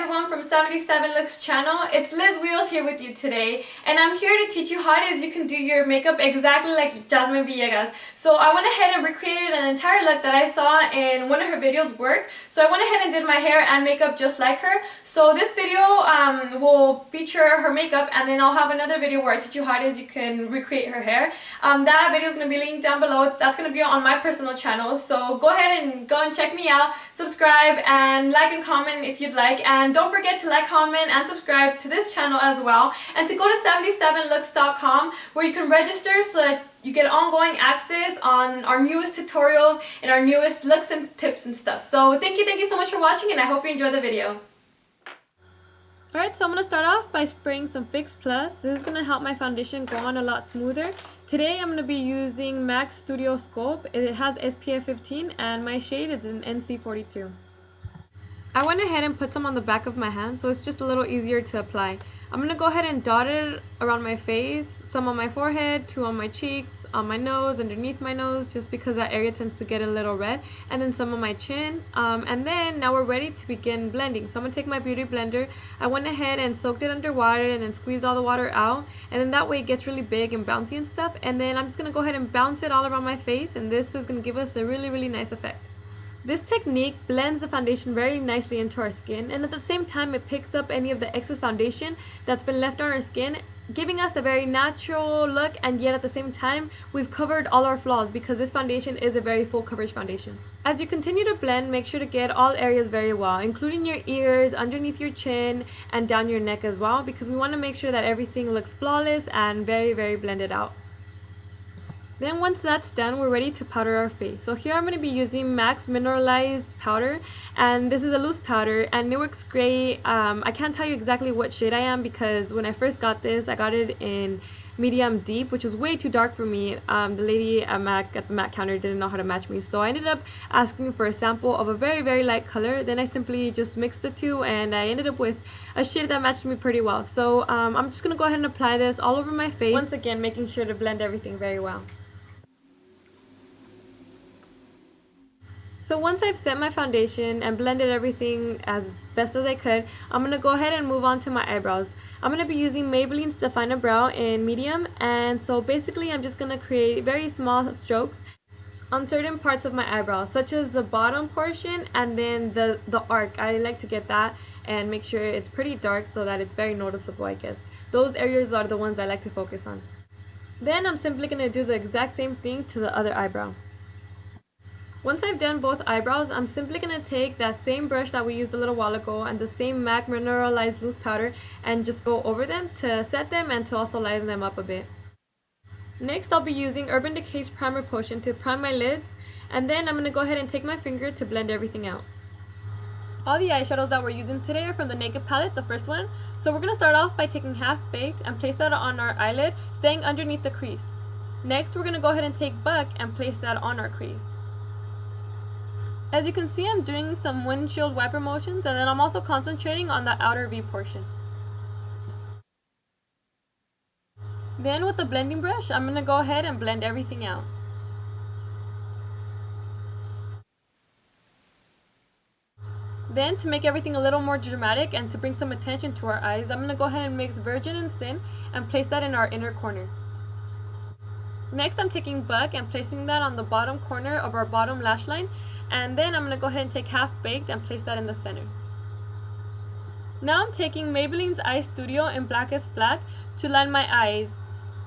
everyone from 77 Looks channel. It's LizWheelz here with you today, and I'm here to teach you how it is you can do your makeup exactly like Jasmine Villegas. So I went ahead and recreated an entire look that I saw in one of her videos work. So I went ahead and did my hair and makeup just like her. So this video will feature her makeup, and then I'll have another video where I teach you how it is you can recreate her hair. That video is going to be linked down below. That's going to be on my personal channel. So go ahead and go and check me out, subscribe, and like and comment if you'd like. And don't forget to like, comment, and subscribe to this channel as well. And to go to 77looks.com where you can register so that you get ongoing access on our newest tutorials and our newest looks and tips and stuff. So thank you so much for watching, and I hope you enjoy the video. Alright, so I'm going to start off by spraying some Fix Plus. This is going to help my foundation go on a lot smoother. Today I'm going to be using MAC Studio Scope. It has SPF 15 and my shade is in NC42. I went ahead and put some on the back of my hand so it's just a little easier to apply. I'm going to go ahead and dot it around my face, some on my forehead, 2 on my cheeks, on my nose, underneath my nose, just because that area tends to get a little red, and then some on my chin. And then now we're ready to begin blending. So I'm going to take my beauty blender. I went ahead and soaked it under water and then squeezed all the water out, and then that way it gets really big and bouncy and stuff. And then I'm just going to go ahead and bounce it all around my face, and this is going to give us a really nice effect. This technique blends the foundation very nicely into our skin, and at the same time it picks up any of the excess foundation that's been left on our skin, giving us a very natural look, and yet at the same time we've covered all our flaws because this foundation is a very full coverage foundation. As you continue to blend, make sure to get all areas very well, including your ears, underneath your chin, and down your neck as well, because we want to make sure that everything looks flawless and very blended out. Then once that's done, we're ready to powder our face. So here I'm going to be using MAC's Mineralized Powder, and this is a loose powder and it works great. I can't tell you exactly what shade I am because when I first got this, I got it in medium deep, which is way too dark for me. The lady at the MAC counter didn't know how to match me, so I ended up asking for a sample of a very light color. Then I simply just mixed the two and I ended up with a shade that matched me pretty well. So I'm just going to go ahead and apply this all over my face, once again making sure to blend everything very well. So once I've set my foundation and blended everything as best as I could, I'm going to go ahead and move on to my eyebrows. I'm going to be using Maybelline's Define a Brow in medium, and so basically I'm just going to create very small strokes on certain parts of my eyebrows, such as the bottom portion and then the arc. I like to get that and make sure it's pretty dark so that it's very noticeable, I guess. Those areas are the ones I like to focus on. Then I'm simply going to do the exact same thing to the other eyebrow. Once I've done both eyebrows, I'm simply going to take that same brush that we used a little while ago and the same MAC Mineralized Loose Powder and just go over them to set them and to also lighten them up a bit. Next, I'll be using Urban Decay's Primer Potion to prime my lids, and then I'm going to go ahead and take my finger to blend everything out. All the eyeshadows that we're using today are from the Naked palette, the first one. So we're going to start off by taking Half Baked and place that on our eyelid, staying underneath the crease. Next, we're going to go ahead and take Buck and place that on our crease. As you can see, I'm doing some windshield wiper motions, and then I'm also concentrating on the outer V portion. Then with the blending brush, I'm going to go ahead and blend everything out. Then to make everything a little more dramatic and to bring some attention to our eyes, I'm going to go ahead and mix Virgin and Sin and place that in our inner corner. Next, I'm taking Buck and placing that on the bottom corner of our bottom lash line, and then I'm going to go ahead and take Half Baked and place that in the center. Now I'm taking Maybelline's Eye Studio in Blackest Black to line my eyes.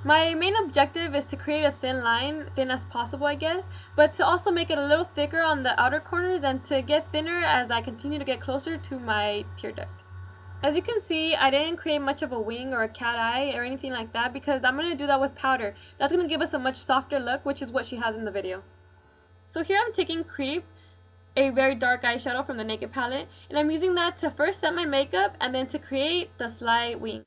My main objective is to create a thin line, thin as possible I guess, but to also make it a little thicker on the outer corners and to get thinner as I continue to get closer to my tear duct. As you can see, I didn't create much of a wing or a cat eye or anything like that because I'm going to do that with powder. That's going to give us a much softer look, which is what she has in the video. So here I'm taking Creep, a very dark eyeshadow from the Naked palette, and I'm using that to first set my makeup and then to create the sly wing.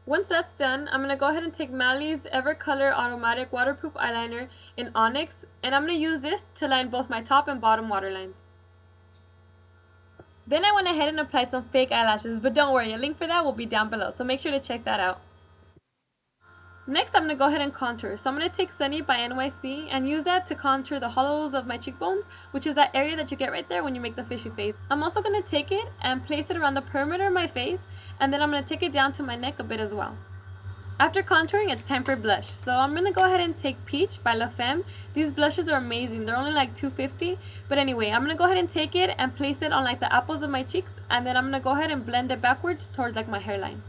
Once that's done, I'm going to go ahead and take Mali's Evercolor Automatic Waterproof Eyeliner in Onyx, and I'm going to use this to line both my top and bottom waterlines. Then I went ahead and applied some fake eyelashes, but don't worry, a link for that will be down below, so make sure to check that out. Next, I'm going to go ahead and contour. So I'm going to take Sunny by NYC and use that to contour the hollows of my cheekbones, which is that area that you get right there when you make the fishy face. I'm also going to take it and place it around the perimeter of my face, and then I'm going to take it down to my neck a bit as well. After contouring, it's time for blush. So I'm going to go ahead and take Peach by La Femme. These blushes are amazing. They're only like $2.50. But anyway, I'm going to go ahead and take it and place it on like the apples of my cheeks, and then I'm going to go ahead and blend it backwards towards like my hairline.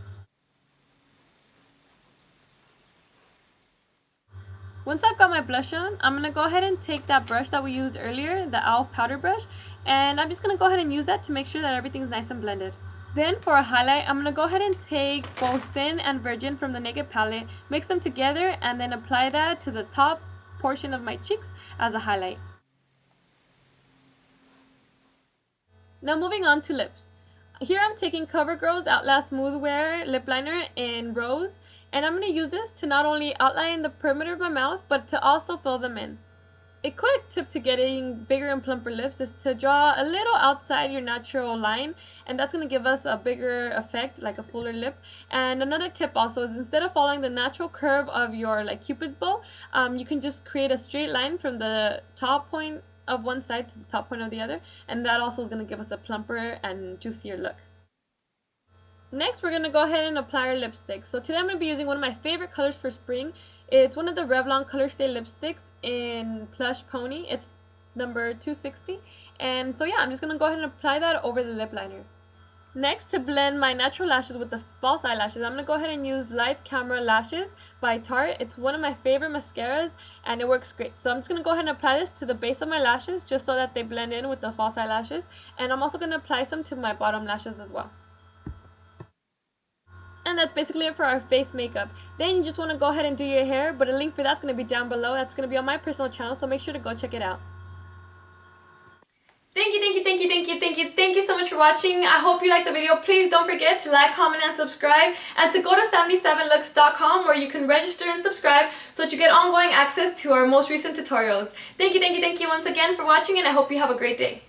Once I've got my blush on, I'm going to go ahead and take that brush that we used earlier, the e.l.f. powder brush, and I'm just going to go ahead and use that to make sure that everything's nice and blended. Then for a highlight, I'm going to go ahead and take both Thin and Virgin from the Naked palette, mix them together, and then apply that to the top portion of my cheeks as a highlight. Now moving on to lips. Here I'm taking CoverGirl's Outlast Smooth Wear Lip Liner in Rose, and I'm going to use this to not only outline the perimeter of my mouth, but to also fill them in. A quick tip to getting bigger and plumper lips is to draw a little outside your natural line, and that's going to give us a bigger effect, like a fuller lip. And another tip also is, instead of following the natural curve of your like Cupid's bow, you can just create a straight line from the top point of one side to the top point of the other, and that also is going to give us a plumper and juicier look. Next, we're going to go ahead and apply our lipstick. So today I'm going to be using one of my favorite colors for spring. It's one of the Revlon Color Stay lipsticks in Plush Pony. It's number 260. And so yeah, I'm just going to go ahead and apply that over the lip liner. Next, to blend my natural lashes with the false eyelashes, I'm going to go ahead and use Lights Camera Lashes by Tarte. It's one of my favorite mascaras and it works great. So I'm just going to go ahead and apply this to the base of my lashes just so that they blend in with the false eyelashes. And I'm also going to apply some to my bottom lashes as well. And that's basically it for our face makeup. Then you just want to go ahead and do your hair, but a link for that's going to be down below. That's going to be on my personal channel, so make sure to go check it out. Thank you so much for watching. I hope you liked the video. Please don't forget to like, comment, and subscribe, and to go to 77looks.com where you can register and subscribe so that you get ongoing access to our most recent tutorials. Thank you once again for watching, and I hope you have a great day.